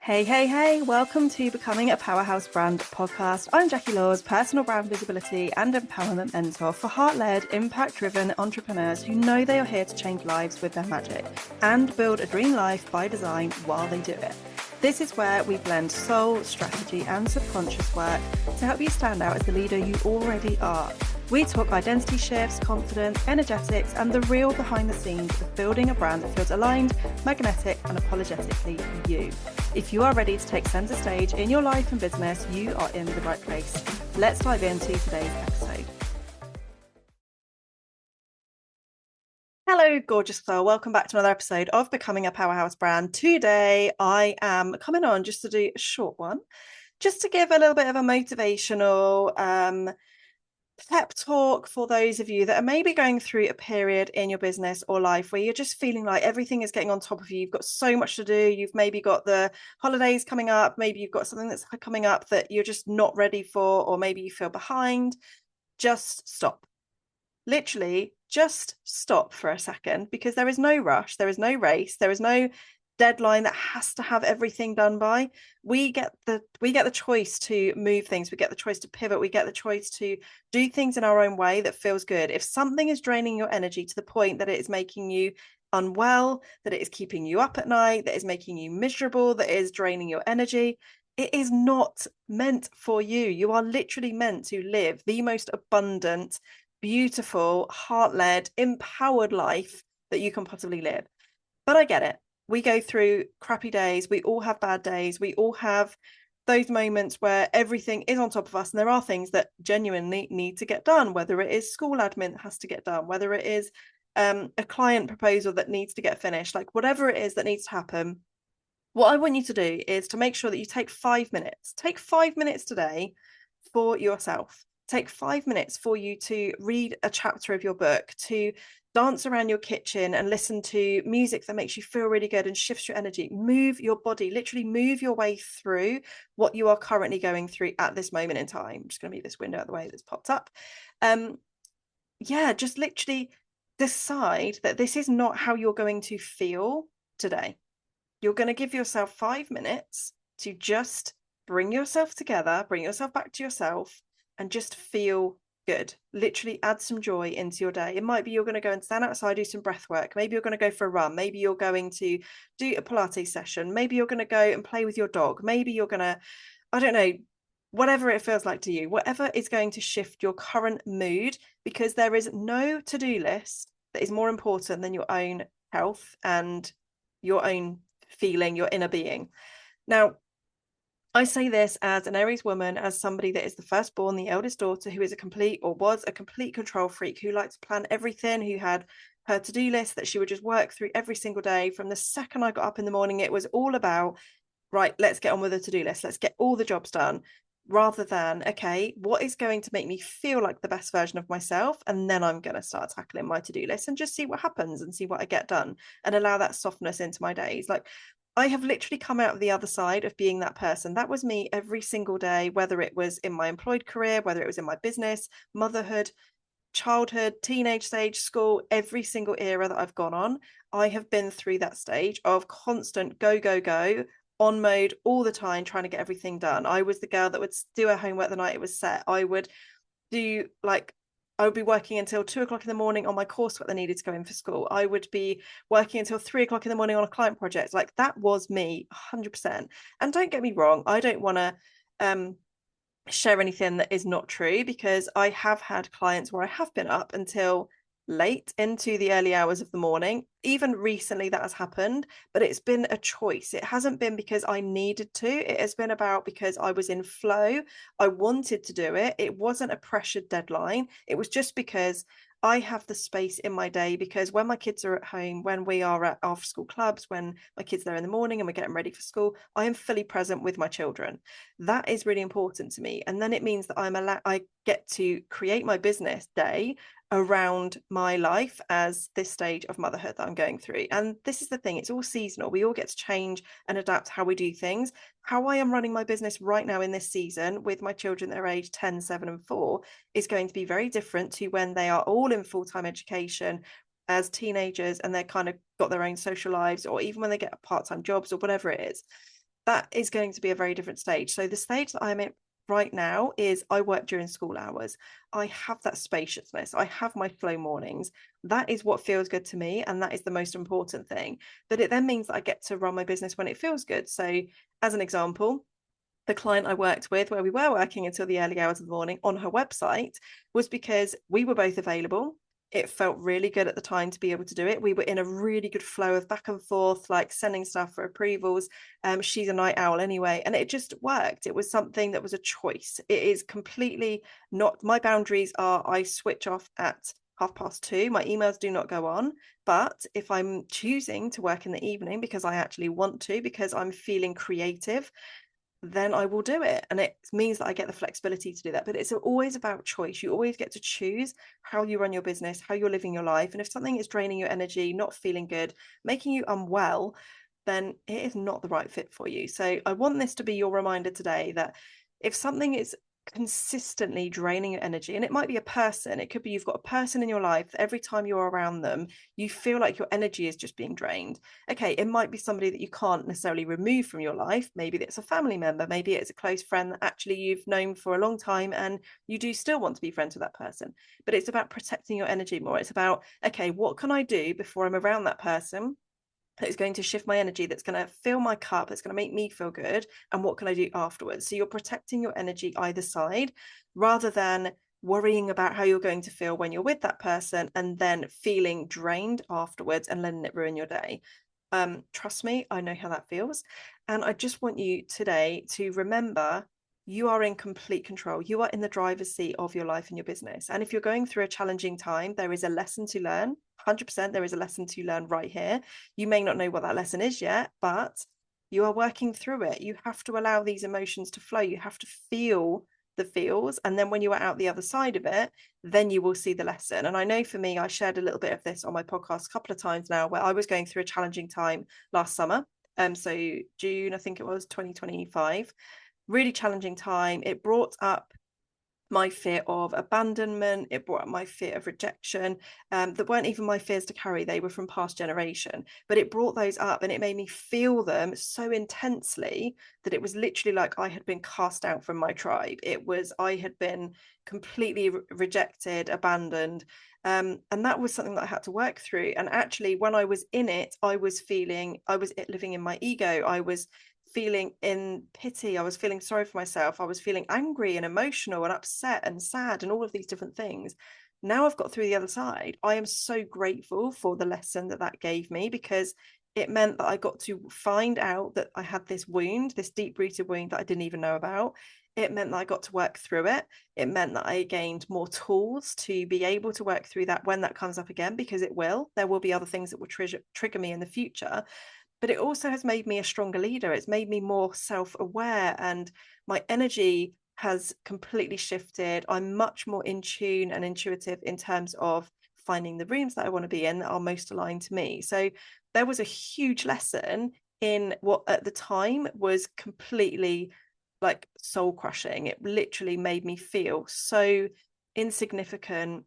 Hey, hey, hey, welcome to Becoming a Powerhouse Brand podcast. I'm Jackie Laws, personal brand visibility and empowerment mentor for heart-led, impact-driven entrepreneurs who know they are here to change lives with their magic and build a dream life by design while they do it. This is where we blend soul, strategy, and subconscious work to help you stand out as the leader you already are. We talk identity shifts, confidence, energetics, and the real behind the scenes of building a brand that feels aligned, magnetic, and apologetically you. If you are ready to take center stage in your life and business, you are in the right place. Let's dive into today's episode. Hello, gorgeous soul. Welcome back to another episode of Becoming a Powerhouse Brand. Today, I am coming on just to do a short one, just to give a little bit of a motivational pep talk for those of you that are maybe going through a period in your business or life where you're just feeling like everything is getting on top of you. You've got so much to do. You've maybe got the holidays coming up. Maybe you've got something that's coming up that you're just not ready for, or maybe you feel behind. Just stop. Literally, just stop for a second, because there is no rush. There is no race. There is no deadline that has to have everything done by. We get the choice to move things. We get the choice to pivot. We get the choice to do things in our own way that feels good. If something is draining your energy to the point that it is making you unwell, that it is keeping you up at night, that is making you miserable, that is draining your energy, it is not meant for you. You are literally meant to live the most abundant, beautiful, heart-led, empowered life that you can possibly live. But I get it. We go through crappy days. We all have bad days. We all have those moments where everything is on top of us, and there are things that genuinely need to get done, whether it is school admin that has to get done, whether it is a client proposal that needs to get finished, like whatever it is that needs to happen. What I want you to do is to make sure that you take 5 minutes. Take 5 minutes today for yourself. Take 5 minutes for you to read a chapter of your book, to dance around your kitchen and listen to music that makes you feel really good and shifts your energy. Move your body, literally move your way through what you are currently going through at this moment in time. I'm just going to move this window out of the way that's popped up. Just literally decide that this is not how you're going to feel today. You're going to give yourself 5 minutes to just bring yourself together, bring yourself back to yourself, and just feel good. Literally add some joy into your day. It might be you're going to go and stand outside, do some breath work. Maybe you're going to go for a run. Maybe you're going to do a Pilates session. Maybe you're going to go and play with your dog. Maybe you're going to, I don't know, whatever it feels like to you, whatever is going to shift your current mood, because there is no to-do list that is more important than your own health and your own feeling, your inner being. Now, I say this as an Aries woman, as somebody that is the firstborn, the eldest daughter, who is was a complete control freak, who liked to plan everything, who had her to-do list that she would just work through every single day. From the second I got up in the morning, it was all about, right, let's get on with the to-do list. Let's get all the jobs done, rather than, okay, what is going to make me feel like the best version of myself? And then I'm going to start tackling my to-do list and just see what happens and see what I get done, and allow that softness into my days. Like, I have literally come out of the other side of being that person. That was me every single day, whether it was in my employed career, whether it was in my business, motherhood, childhood, teenage stage, school, every single era that I've gone on. I have been through that stage of constant go, go, go, on mode all the time, trying to get everything done. I was the girl that would do her homework the night it was set. I would be working until 2 o'clock in the morning on my coursework that needed to go in for school. I would be working until 3 o'clock in the morning on a client project. Like, that was me 100%. And don't get me wrong, I don't want to share anything that is not true, because I have had clients where I have been up until late into the early hours of the morning. Even recently that has happened, but it's been a choice. It hasn't been because I needed to. It has been about because I was in flow. I wanted to do it. It wasn't a pressured deadline. It was just because I have the space in my day, because when my kids are at home, when we are at after school clubs, when my kids are there in the morning and we're getting ready for school, I am fully present with my children. That is really important to me. And then it means that I get to create my business day around my life as this stage of motherhood that I'm going through. And this is the thing, it's all seasonal. We all get to change and adapt how we do things. How I am running my business right now in this season with my children that are aged 10, 7 and 4 is going to be very different to when they are all in full-time education as teenagers and they're kind of got their own social lives, or even when they get part-time jobs or whatever it is. that is going to be a very different stage. So the stage that I'm in right now is I work during school hours. I have that spaciousness. I have my flow mornings. That is what feels good to me. And that is the most important thing. But it then means that I get to run my business when it feels good. So, as an example, the client I worked with, where we were working until the early hours of the morning on her website, was because we were both available. It felt really good at the time to be able to do it. We were in a really good flow of back and forth, like sending stuff for approvals. She's a night owl anyway, and it just worked. It was something that was a choice. It is completely not, my boundaries are I switch off at 2:30. My emails do not go on. But if I'm choosing to work in the evening because I actually want to, because I'm feeling creative, then I will do it. And it means that I get the flexibility to do that. But it's always about choice. You always get to choose how you run your business, how you're living your life. And if something is draining your energy, not feeling good, making you unwell, then it is not the right fit for you. So I want this to be your reminder today that if something is consistently draining your energy, and it might be a person, it could be you've got a person in your life, every time you're around them you feel like your energy is just being drained. Okay, it might be somebody that you can't necessarily remove from your life. Maybe it's a family member, maybe it's a close friend that actually you've known for a long time and you do still want to be friends with that person. But it's about protecting your energy more. It's about, okay, what can I do before I'm around that person that is going to shift my energy, that's going to fill my cup, that's going to make me feel good, and what can I do afterwards? So you're protecting your energy either side, rather than worrying about how you're going to feel when you're with that person and then feeling drained afterwards and letting it ruin your day. Trust me, I know how that feels. And I just want you today to remember you are in complete control. You are in the driver's seat of your life and your business. And if you're going through a challenging time, there is a lesson to learn. 100% there is a lesson to learn right here. You may not know what that lesson is yet, but you are working through it. You have to allow these emotions to flow. You have to feel the feels. And then when you are out the other side of it, then you will see the lesson. And I know for me, I shared a little bit of this on my podcast a couple of times now, where I was going through a challenging time last summer. So June, I think it was 2025, really challenging time. It brought up my fear of abandonment. It brought up my fear of rejection, that weren't even my fears to carry. They were from past generation, but it brought those up and it made me feel them so intensely that it was literally like I had been cast out from my tribe. I had been completely rejected, abandoned. And that was something that I had to work through. And actually, when I was in it, I was living in my ego. I was feeling in pity. I was feeling sorry for myself. I was feeling angry and emotional and upset and sad and all of these different things. Now I've got through the other side. I am so grateful for the lesson that gave me, because it meant that I got to find out that I had this wound, this deep-rooted wound that I didn't even know about. It meant that I got to work through it. It meant that I gained more tools to be able to work through that when that comes up again, because it will. There will be other things that will trigger me in the future. But it also has made me a stronger leader. It's made me more self-aware, and my energy has completely shifted. I'm much more in tune and intuitive in terms of finding the rooms that I want to be in that are most aligned to me. So there was a huge lesson in what at the time was completely like soul crushing. It literally made me feel so insignificant,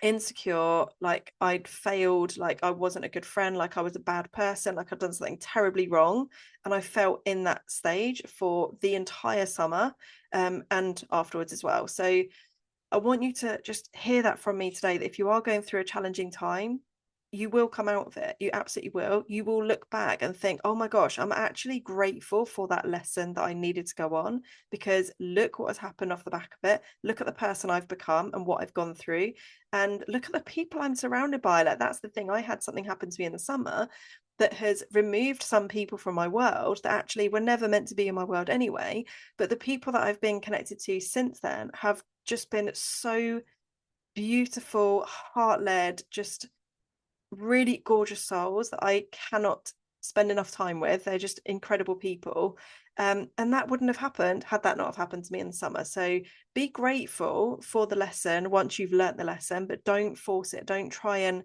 insecure, like I'd failed, like I wasn't a good friend, like I was a bad person, like I'd done something terribly wrong. And I felt in that stage for the entire summer, and afterwards as well. So I want you to just hear that from me today, that if you are going through a challenging time, you will come out of it. You absolutely will. You will look back and think, oh my gosh, I'm actually grateful for that lesson that I needed to go on, because look what has happened off the back of it. Look at the person I've become and what I've gone through, and look at the people I'm surrounded by. Like, that's the thing. I had something happen to me in the summer that has removed some people from my world that actually were never meant to be in my world anyway. But the people that I've been connected to since then have just been so beautiful, heart-led, just really gorgeous souls that I cannot spend enough time with. They're just incredible people. And that wouldn't have happened had that not have happened to me in the summer. So be grateful for the lesson once you've learnt the lesson, but don't force it. Don't try and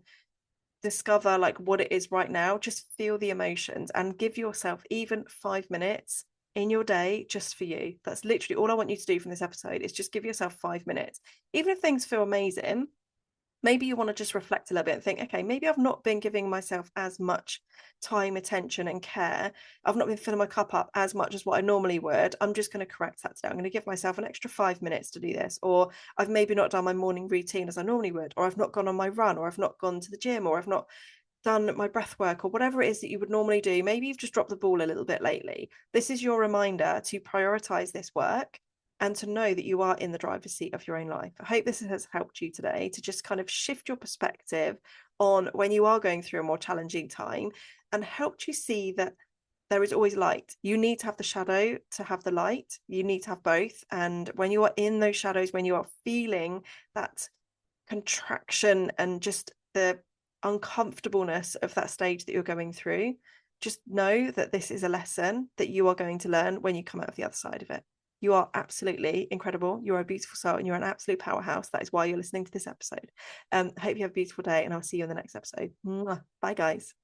discover like what it is right now. Just feel the emotions and give yourself even 5 minutes in your day just for you. That's literally all I want you to do from this episode, is just give yourself 5 minutes. Even if things feel amazing, maybe you want to just reflect a little bit and think, okay, maybe I've not been giving myself as much time, attention, and care. I've not been filling my cup up as much as what I normally would. I'm just going to correct that today. I'm going to give myself an extra 5 minutes to do this. Or I've maybe not done my morning routine as I normally would, or I've not gone on my run, or I've not gone to the gym, or I've not done my breath work, or whatever it is that you would normally do. Maybe you've just dropped the ball a little bit lately. This is your reminder to prioritize this work and to know that you are in the driver's seat of your own life. I hope this has helped you today to just kind of shift your perspective on when you are going through a more challenging time, and helped you see that there is always light. You need to have the shadow to have the light. You need to have both. And when you are in those shadows, when you are feeling that contraction and just the uncomfortableness of that stage that you're going through, just know that this is a lesson that you are going to learn when you come out of the other side of it. You are absolutely incredible. You're a beautiful soul and you're an absolute powerhouse. That is why you're listening to this episode. I hope you have a beautiful day, and I'll see you in the next episode. Bye, guys.